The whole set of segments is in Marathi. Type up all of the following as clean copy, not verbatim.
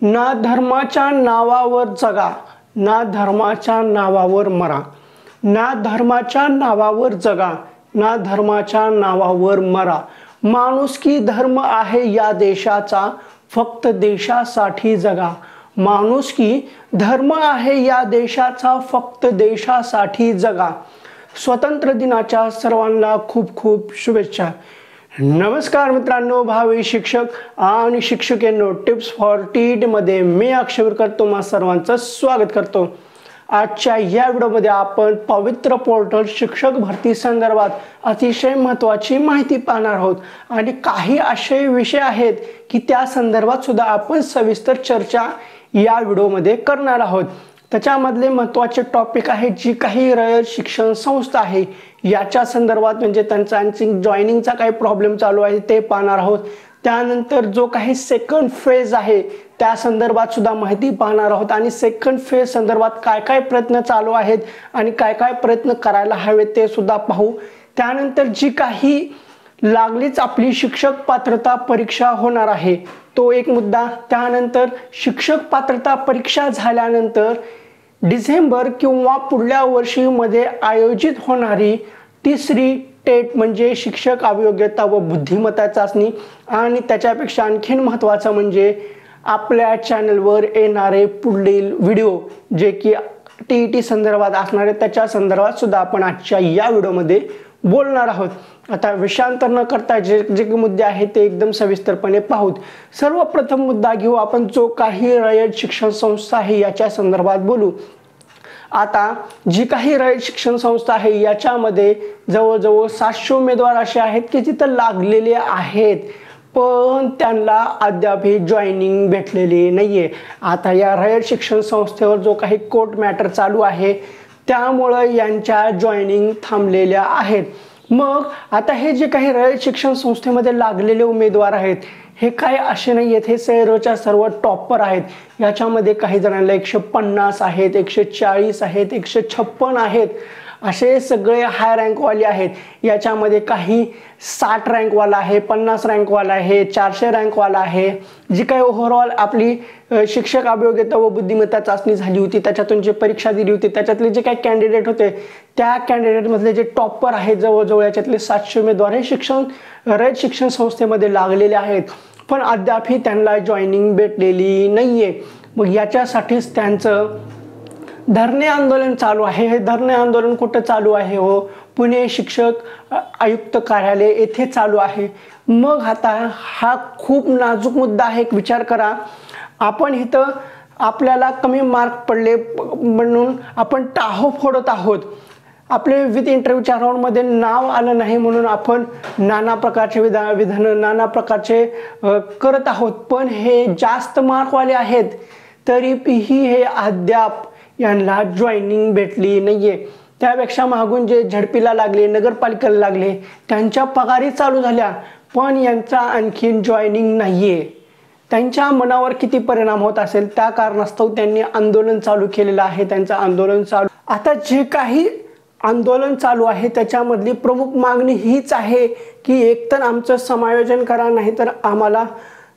ना धर्माच्या नावावर जगा, ना धर्माच्या नावावर मरा. ना धर्माच्या नावावर जगा, ना धर्माच्या नावावर मरा. माणुसकी धर्म आहे या देशाचा, फक्त देशासाठी जगा. माणुसकी धर्म आहे या देशाचा, फक्त देशासाठी जगा. स्वतंत्र दिनाच्या सर्वांना खूप खूप शुभेच्छा. नमस्कार मित्रांनो, भावी शिक्षक आणि शिक्षिकेंनो, टिप्स फॉर टीईटी मध्ये मी अक्षय विरकर तुम्हा सर्वांचं स्वागत करतो. आजच्या या व्हिडिओमध्ये आपण पवित्र पोर्टल शिक्षक भरती संदर्भात अतिशय महत्त्वाची माहिती पाहणार आहोत आणि काही असे विषय आहेत की त्या संदर्भात सुद्धा आपण सविस्तर चर्चा या व्हिडिओमध्ये करणार आहोत. त्याच्यामधले महत्त्वाचे टॉपिक आहे जी काही रयत शिक्षण संस्था आहे याच्या संदर्भात, म्हणजे त्यांचा जॉईनिंगचा काही प्रॉब्लेम चालू आहे ते पाहणार आहोत. त्यानंतर जो काही सेकंड फेज आहे त्या संदर्भात सुद्धा माहिती पाहणार आहोत आणि सेकंड फेज संदर्भात काय काय प्रयत्न चालू आहेत आणि काय काय प्रयत्न करायला हवे ते सुद्धा पाहू. त्यानंतर जी काही लागलीच आपली शिक्षक पात्रता परीक्षा होणार आहे तो एक मुद्दा. त्यानंतर शिक्षक पात्रता परीक्षा झाल्यानंतर डिसेंबर किंवा पुढल्या वर्षीमध्ये आयोजित होणारी तिसरी टेट म्हणजे शिक्षक अभियोग्यता व बुद्धिमत्ता चाचणी, आणि त्याच्यापेक्षा आणखीन महत्त्वाचं म्हणजे आपल्या चॅनलवर येणारे पुढील व्हिडिओ जे की टीईटी संदर्भात असणारे त्याच्या संदर्भात सुद्धा आपण आजच्या या व्हिडिओमध्ये बोलणार आहोत. आता विषयांतर न करता जे जे मुद्दे आहेत ते एकदम सविस्तरपणे पाहूत. सर्वप्रथम मुद्दा घेऊ आपण जो काही रयत शिक्षण संस्था आहे याच्या संदर्भात बोलू. आता जी काही रयत शिक्षण संस्था आहे याच्यामध्ये जवळजवळ 700 उमेदवार असे आहेत की तिथं लागलेले आहेत, पण त्यांना अद्याप जॉईनिंग भेटलेली नाहीये. आता या रयत शिक्षण संस्थेवर जो काही कोर्ट मॅटर चालू आहे त्यामुळे यांच्या जॉईनिंग थांबलेल्या आहेत. मग आता हे जे काही रयत शिक्षण संस्थेमध्ये लागलेले उमेदवार आहेत हे काय असे नाही आहेत, हे सर्वच्या सर्व टॉपर आहेत. याच्यामध्ये काही जणांना 150 आहेत, 140 आहेत, 156 आहेत, असे सगळे हाय रँकवाले आहेत. याच्यामध्ये काही 60 रँकवाला आहे, 50 रँकवाला आहे, 400 रँकवाला आहे. जी काही ओव्हरऑल आपली शिक्षक अभियोग्यता व बुद्धिमत्ता चाचणी झाली होती त्याच्यातून जे परीक्षा दिली होती त्याच्यातले जे काही कॅन्डिडेट होते त्या कॅन्डिडेटमधले जे टॉपर आहेत जवळजवळ याच्यातले 700 उमेदवार हे रयत शिक्षण संस्थेमध्ये लागलेले आहेत, पण अद्यापही त्यांना जॉईनिंग भेटलेली नाहीये. मग याच्यासाठीच त्यांचं धरणे आंदोलन चालू आहे. हे धरणे आंदोलन कुठं चालू आहे? हो, पुणे शिक्षक आयुक्त कार्यालय येथे चालू आहे. मग आता हा खूप नाजूक मुद्दा आहे. एक विचार करा, आपण इथं आपल्याला कमी मार्क पडले म्हणून आपण टाहो फोडत आहोत. आपले विविध इंटरव्ह्यूच्या राऊंडमध्ये नाव आलं नाही म्हणून आपण नाना प्रकारचे विधान नाना प्रकारचे करत आहोत, पण हे जास्त मार्कवाले आहेत तरीही हे अद्याप यांना जॉईनिंग भेटली नाहीये. त्यापेक्षा मागून जे झडपीला लागले, नगरपालिकेला लागले, त्यांच्या पगारी चालू झाल्या, पण यांचा आणखीन जॉईनिंग नाहीये. त्यांच्या मनावर किती परिणाम होत असेल त्या कारणास्तव त्यांनी आंदोलन चालू केलेलं आहे. त्यांचं आंदोलन चालू, आता जे काही आंदोलन चालू आहे त्याच्यामधली प्रमुख मागणी हीच आहे की एकतर आमचं समायोजन करा, नाही तर आम्हाला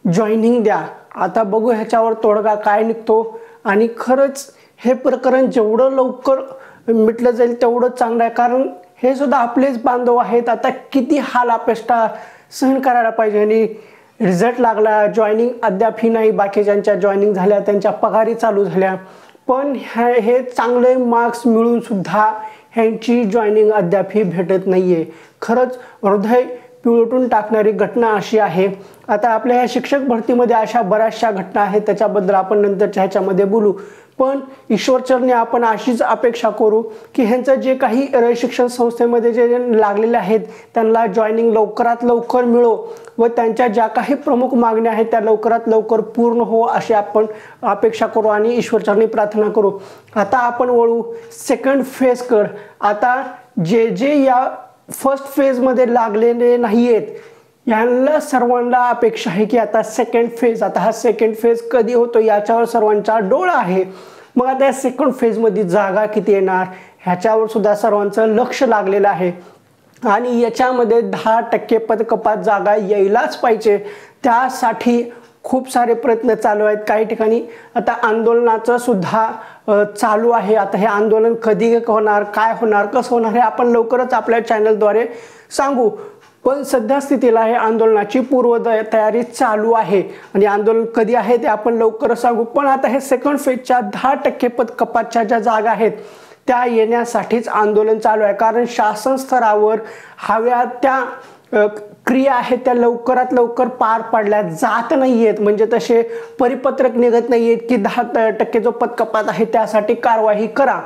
जॉईनिंग द्या. आता बघू ह्याच्यावर तोडगा काय निघतो आणि खरंच हे प्रकरण जेवढं लवकर मिटलं जाईल तेवढं चांगलं आहे, कारण हे सुद्धा आपलेच बांधव आहेत. आता किती हाल अपेष्टा सहन करायला पाहिजे आणि रिझल्ट लागला, जॉईनिंग अद्यापही नाही. बाकीच्यांच्या जॉईनिंग झाल्या, त्यांच्या पगारी चालू झाल्या, पण हे चांगले मार्क्स मिळून सुद्धा ह्यांची जॉईनिंग अद्यापही भेटत नाहीये. खरंच हृदय पिळवटून टाकणारी घटना अशी आहे. आता आपल्या ह्या शिक्षक भरतीमध्ये अशा बऱ्याचशा घटना आहेत, त्याच्याबद्दल आपण नंतरच्या ह्याच्यामध्ये बोलू. पण ईश्वरचरणी आपण अशीच अपेक्षा करू की ह्यांचं जे काही रयत शिक्षण संस्थेमध्ये जे लागलेले आहेत त्यांना जॉईनिंग लवकरात लवकर मिळो व त्यांच्या ज्या काही प्रमुख मागण्या आहेत त्या लवकरात लवकर पूर्ण हो अशी आपण अपेक्षा करू आणि ईश्वरचरणी प्रार्थना करू. आता आपण वळू सेकंड फेजकडे. आता जे या फर्स्ट फेजमध्ये लागलेले नाही आहेत यांना सर्वांना अपेक्षा आहे की आता सेकंड फेज, आता हा सेकंड फेज कधी होतो याच्यावर सर्वांचा डोळा आहे. मग आता या सेकंड फेजमध्ये जागा किती येणार ह्याच्यावर सुद्धा सर्वांचं लक्ष लागलेलं आहे आणि याच्यामध्ये 10% पदकपात जागा यायलाच पाहिजे. त्यासाठी खूप सारे प्रयत्न चालू आहेत। काही ठिकाणी आता आंदोलनाचं सुद्धा चालू आहे। आता हे आंदोलन कधी होणार, काय होणार, कसं होणार हे आपण लवकरच आपल्या चॅनलद्वारे सांगू। पण सध्या स्थितीला हे आंदोलनाची पूर्वतयारी चालू आहे आणि आंदोलन कधी आहे ते आपण लवकरच सांगू। पण आता हे सेकंड फेजच्या 10% पद कपातच्या ज्या जागा आहेत त्या येण्यासाठीच आंदोलन चालू आहे। कारण शासन स्तरावर हव्या त्या क्रिया आहेत त्या लवकरात लवकर पार पाडल्या जात नाहीयेत। म्हणजे तसे परिपत्रक निघत नाहीयेत की 10% जो पद कपात आहे त्यासाठी कारवाई करा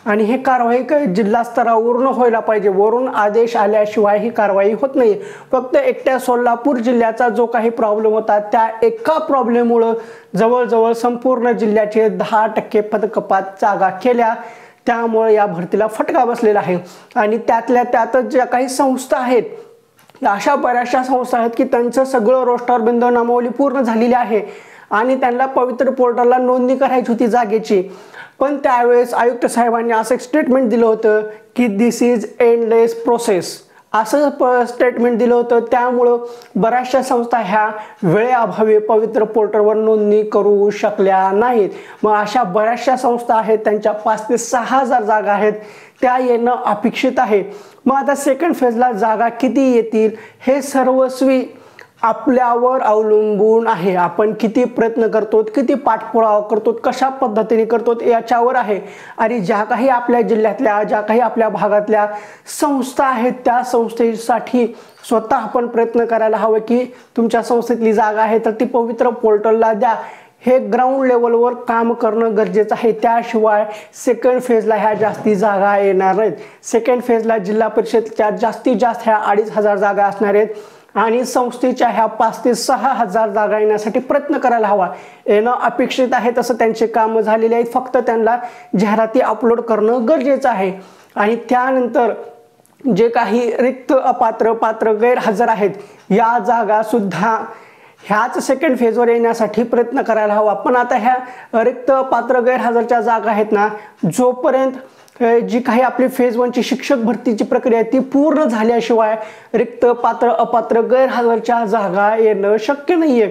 आणि हे कारवाई जिल्हा स्तरावरून व्हायला पाहिजे। वरून आदेश आल्याशिवाय ही कारवाई होत नाही। फक्त एकट्या सोलापूर जिल्ह्याचा जो काही प्रॉब्लेम होता त्या एका प्रॉब्लेममुळे जवळजवळ संपूर्ण जिल्ह्याचे 10% पद कपात जागा केल्या। त्यामुळे या भरतीला फटका बसलेला आहे आणि त्यातल्या त्यातच ज्या काही संस्था आहेत अशा बऱ्याचशा संस्था आहेत की त्यांचं सगळं रोस्टर बिंदू नामावली पूर्ण झालेली आहे आणि त्यांना पवित्र पोर्टलला नोंदणी करायची होती जागेची। पण त्यावेळेस आयुक्त साहेबांनी असं स्टेटमेंट दिलं होतं की दिस इज एंडलेस प्रोसेस, असं स्टेटमेंट दिलं होतं। त्यामुळं बऱ्याचशा संस्था ह्या वेळेअभावी पवित्र पोर्टलवर नोंदणी करू शकल्या नाहीत। मग अशा बऱ्याचशा संस्था आहेत त्यांच्या 5 ते 6 हजार जागा आहेत त्या येणं अपेक्षित आहे। मग आता सेकंड फेजला जागा किती येतील हे सर्वस्वी आपल्यावर अवलंबून आहे। आपण किती प्रयत्न करतो, किती पाठपुरावा करतो, कशा पद्धतीने करतो याच्यावर आहे। आणि ज्या काही आपल्या जिल्ह्यातल्या ज्या काही आपल्या भागातल्या संस्था आहेत त्या संस्थेसाठी स्वतः आपण प्रयत्न करायला हवे की तुमच्या संस्थेतली जागा आहे तर ती पवित्र पोर्टलला द्या। हे ग्राउंड लेवलवर काम करणं गरजेचं आहे। त्याशिवाय सेकंड फेजला ह्या जास्ती जागा येणार नाहीत। सेकंड फेजला जिल्हा परिषदच्या जास्तीत जास्त ह्या 2500 जागा असणार आहेत आणि संस्थेच्या ह्या 5 ते 6 हजार जागा येण्यासाठी प्रयत्न करायला हवा। येणं अपेक्षित आहे तसं त्यांचे काम झालेले आहेत। फक्त त्यांना जाहिराती अपलोड करणं गरजेचं आहे आणि त्यानंतर जे काही रिक्त अपात्र पात्र गैरहजर आहेत या जागा सुद्धा ह्याच सेकंड फेजवर येण्यासाठी प्रयत्न करायला हवा। पण आता ह्या रिक्त पात्र गैरहजरच्या जागा आहेत ना, जोपर्यंत जी काही आपली फेज 1 ची शिक्षक भरतीची प्रक्रिया आहे ती पूर्ण झाल्याशिवाय रिक्त पात्र अपात्र गैरहजरच्या जागा येणं शक्य नाहीये।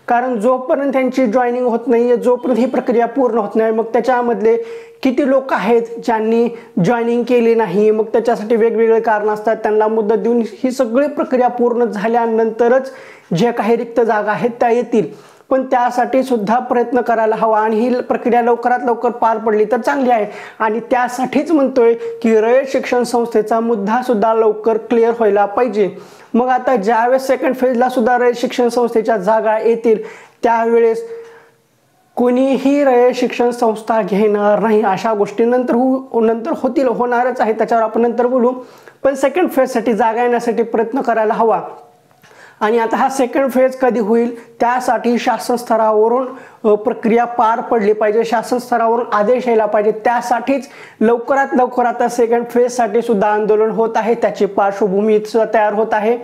कारण जोपर्यंत त्यांची जॉईनिंग होत नाहीये, जोपर्यंत ही प्रक्रिया पूर्ण होत नाही, मग त्याच्यामधले किती लोक आहेत ज्यांनी जॉईनिंग केली नाही, मग त्याच्यासाठी वेगवेगळे कारण असतात, त्यांना मुदत देऊन ही सगळी प्रक्रिया पूर्ण झाल्यानंतरच जे काही रिक्त जागा आहेत त्या येतील। पण त्यासाठी सुद्धा प्रयत्न करायला हवा आणि ही प्रक्रिया लवकरात लवकर पार पडली तर चांगली आहे। आणि त्यासाठीच म्हणतोय की रयत शिक्षण संस्थेचा मुद्दा सुद्धा लवकर क्लिअर व्हायला पाहिजे। मग आता ज्यावेळेस सेकंड फेजला सुद्धा रयत शिक्षण संस्थेच्या जागा येतील त्यावेळेस कोणीही रयत शिक्षण संस्था घेणार नाही। अशा गोष्टी नंतर होतील, होणारच आहे, त्याच्यावर आपण नंतर बोलू। पण सेकंड फेजसाठी जागा येण्यासाठी प्रयत्न करायला हवा। आणि आता हा सेकंड फेज कधी होईल त्यासाठी शासन स्तरावरून प्रक्रिया पार पडली पाहिजे, शासन स्तरावरून आदेश यायला पाहिजे। त्यासाठीच लवकरात लवकर आता सेकंड फेजसाठी सुद्धा आंदोलन होत आहे, त्याची पार्श्वभूमी तयार होत आहे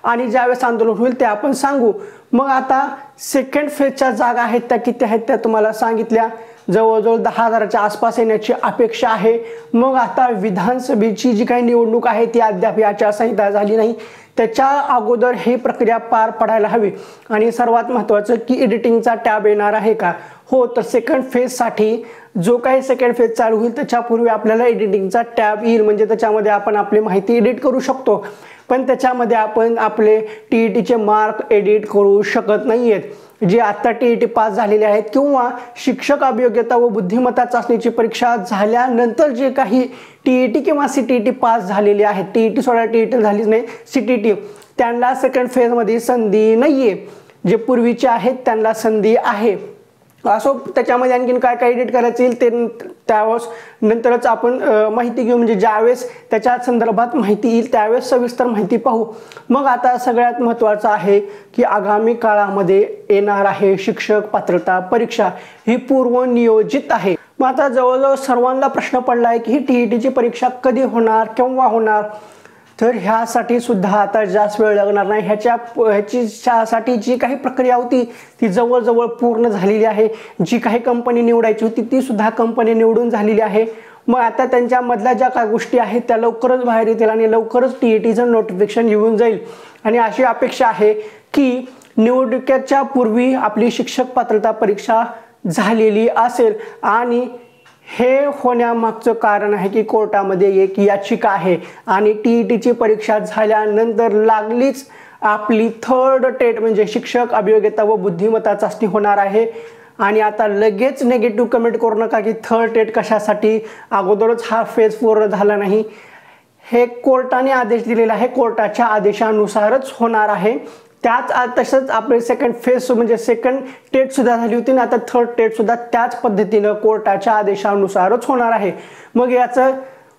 आणि ज्यावेळेस आंदोलन होईल ते आपण सांगू। मग आता सेकंड फेजच्या जागा आहेत त्या किती आहेत त्या तुम्हाला सांगितल्या, जवळजवळ 10,000च्या आसपास येण्याची अपेक्षा आहे। मग आता विधानसभेची जी काही निवडणूक आहे ती अद्याप आचारसंहिता झाली नाही, त्याच्या अगोदर ही प्रक्रिया पार पडायला हवी। आणि सर्वात महत्त्वाचं की एडिटिंगचा टॅब येणार आहे का? हो, तर सेकंड फेजसाठी जो काही सेकंड फेज चालू होईल त्याच्यापूर्वी आपल्याला एडिटिंगचा टॅब येईल, म्हणजे त्याच्यामध्ये आपण आपली माहिती एडिट करू शकतो। पण त्याच्यामध्ये आपण आपले TETचे मार्क एडिट करू शकत नाहीयेत। जे आता TET पास झालेले आहेत किंवा शिक्षक अभियोग्यता व बुद्धिमत्ता चाचणीची परीक्षा झाल्यानंतर जे काही TET किंवा CTET पास झालेले आहेत, TET सोडा, TET झालीच नाही, CTET, त्यांना सेकंड फेजमध्ये संधी नाहीये। जे पूर्वीचे आहेत त्यांना संधी आहे। असो, त्याच्यामध्ये आणखीन काय काय एडिट करायचं येईल ते त्यावेळेस नंतरच आपण माहिती घेऊ, म्हणजे ज्यावेळेस त्याच्या संदर्भात माहिती येईल त्यावेळेस सविस्तर माहिती पाहू। मग आता सगळ्यात महत्त्वाचं आहे की आगामी काळामध्ये येणार आहे शिक्षक पात्रता परीक्षा, ही पूर्व नियोजित आहे। मग आता जवळजवळ सर्वांना प्रश्न पडला आहे की ही TETची परीक्षा कधी होणार, केव्हा होणार? तर ह्यासाठी सुद्धा आता जास्त वेळ लागणार नाही। ह्याच्यासाठी जी काही प्रक्रिया होती ती जवळजवळ पूर्ण झालेली आहे। जी काही कंपनी निवडायची होती ती सुद्धा कंपनी निवडून झालेली आहे। मग आता त्यांच्यामधल्या ज्या काही गोष्टी आहेत त्या लवकरच बाहेर येतील आणि लवकरच TETचं नोटिफिकेशन येऊन जाईल। आणि अशी अपेक्षा आहे की निवडणुकीच्या पूर्वी आपली शिक्षक पात्रता परीक्षा झालेली असेल आणि हे होण्यामागचं कारण आहे की कोर्टामध्ये एक याचिका आहे आणि TETची परीक्षा झाल्यानंतर लागलीच आपली थर्ड टेट म्हणजे शिक्षक अभियोग्यता व बुद्धिमत्ता चाचणी होणार आहे आणि आता लगेच नेगेटिव्ह कमेंट करू नका की थर्ड टेट कशासाठी, अगोदरच हा फेज पूर्ण झाला नाही. हे कोर्टाने आदेश दिलेला आहे, कोर्टाच्या आदेशानुसारच होणार आहे. तसंच आपले सेकंड फेज म्हणजे सेकंड टेट सुद्धा झाली होती ना, आता थर्ड टेट सुद्धा त्याच पद्धतीनं कोर्टाच्या आदेशानुसारच होणार आहे. मग याचं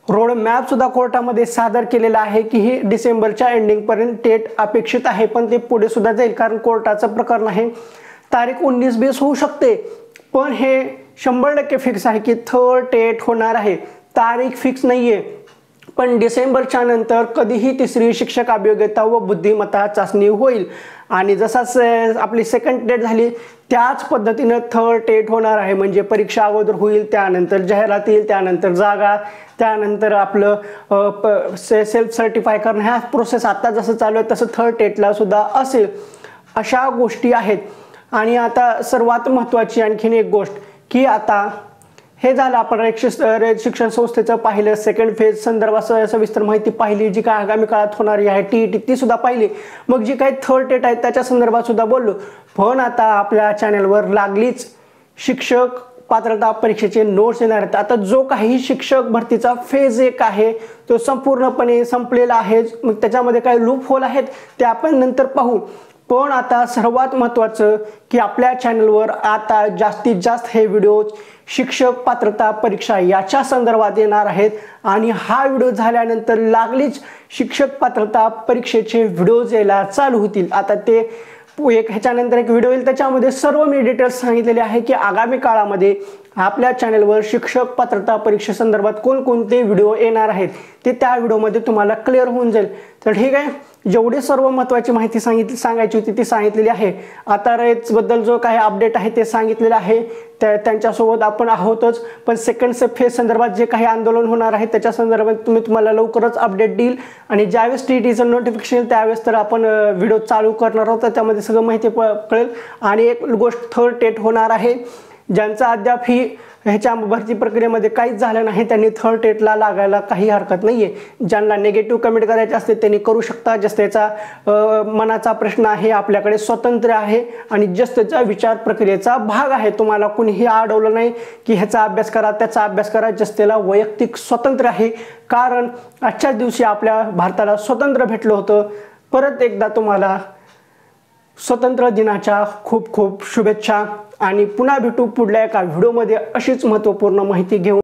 रोड मॅप सुद्धा कोर्टामध्ये सादर केलेला आहे की ही डिसेंबरच्या एंडिंग पर्यंत टेट अपेक्षित आहे, पण ते पुढे सुद्धा जाईल कारण कोर्टाचं प्रकरण आहे. तारीख 19-20 होऊ शकते, पण हे 100% फिक्स आहे की थर्ड टेट होणार आहे. तारीख फिक्स नाहीये, पण डिसेंबरच्या नंतर कधीही तिसरी शिक्षक अभियोग्यता व बुद्धिमत्ता चाचणी होईल आणि जसाच आपली सेकंड टेट झाली त्याच पद्धतीनं थर्ड टेट होणार आहे. म्हणजे परीक्षा अगोदर होईल, त्यानंतर जाहिरात येईल, त्यानंतर जागा, त्यानंतर आपलं सेल्फ सर्टिफाय करणं, ह्या प्रोसेस आता जसं चालू आहे तसं थर्ड टेटला सुद्धा असेल. अशा गोष्टी आहेत. आणि आता सर्वात महत्त्वाची आणखीन एक गोष्ट की आता हे झालं आपण शिक्षण संस्थेचं पाहिलं, सेकंड फेज संदर्भात सविस्तर माहिती पाहिली, जी काय आगामी काळात होणारी आहे TET ती सुद्धा पाहिली. मग जी काही थर्ड टेट आहे त्याच्या संदर्भात सुद्धा बोललो. पण आता आपल्या चॅनलवर लागलीच शिक्षक पात्रता परीक्षेचे नोट्स येणार आहेत. आता जो काही शिक्षक भरतीचा फेज 1 आहे तो संपूर्णपणे संपलेला आहे. मग त्याच्यामध्ये काही लूप होल आहेत ते आपण नंतर पाहू. पण आता सर्वात महत्त्वाचं की आपल्या चॅनलवर आता जास्तीत जास्त हे व्हिडिओ शिक्षक पात्रता परीक्षा याच्या संदर्भात येणार आहेत आणि हा व्हिडिओ झाल्यानंतर लागलीच शिक्षक पात्रता परीक्षेचे व्हिडिओज यायला चालू होतील. आता ते ह्याच्यानंतर एक व्हिडिओ येईल, त्याच्यामध्ये सर्व मी डिटेल्स सांगितलेले आहे की आगामी काळामध्ये आपल्या चॅनलवर शिक्षक पात्रता परीक्षेसंदर्भात कोणकोणते व्हिडिओ येणार आहेत ते त्या व्हिडिओमध्ये तुम्हाला क्लिअर होऊन जाईल. तर ठीक आहे, जेवढी सर्व महत्त्वाची माहिती सांगायची होती ती सांगितलेली आहे. आता रेट्सबद्दल जो काही अपडेट आहे ते सांगितलेलं आहे, त्यांच्यासोबत आपण आहोतच. पण सेकंड फेज संदर्भात जे काही आंदोलन होणार आहे त्याच्या संदर्भात तुम्हाला लवकरच अपडेट देईल आणि ज्यावेळेस TETचं नोटिफिकेशन येईल त्यावेळेस तर आपण व्हिडिओ चालू करणार आहोत, त्याच्यामध्ये सगळं माहिती कळेल. आणि एक गोष्ट थर्ड टेट होणार आहे. ज्यांचा अद्याप ही ह्याच्या भरती प्रक्रियेमध्ये काहीच झालं नाही त्यांनी थर्ड टेटला लागायला काही हरकत नाहीये. ज्यांना नेगेटिव्ह कमेंट करायचे असते त्यांनी करू शकता. जस्ट त्याचा मनाचा प्रश्न आहे, आपल्याकडे स्वातंत्र्य आहे आणि जस्ट त्याचा विचार प्रक्रियेचा भाग आहे. तुम्हाला कुणीही अडवलं नाही की ह्याचा अभ्यास करा त्याचा अभ्यास करा. जस्ट त्याला वैयक्तिक स्वातंत्र्य आहे, कारण आजच्याच दिवशी आपल्या भारताला स्वातंत्र्य भेटलं होतं. परत एकदा तुम्हाला स्वतंत्र दिनाच्या खूप खूप शुभेच्छा आणि पुन्हा भेटू पुढल्या एका व्हिडिओमध्ये अशीच महत्त्वपूर्ण माहिती घेऊन.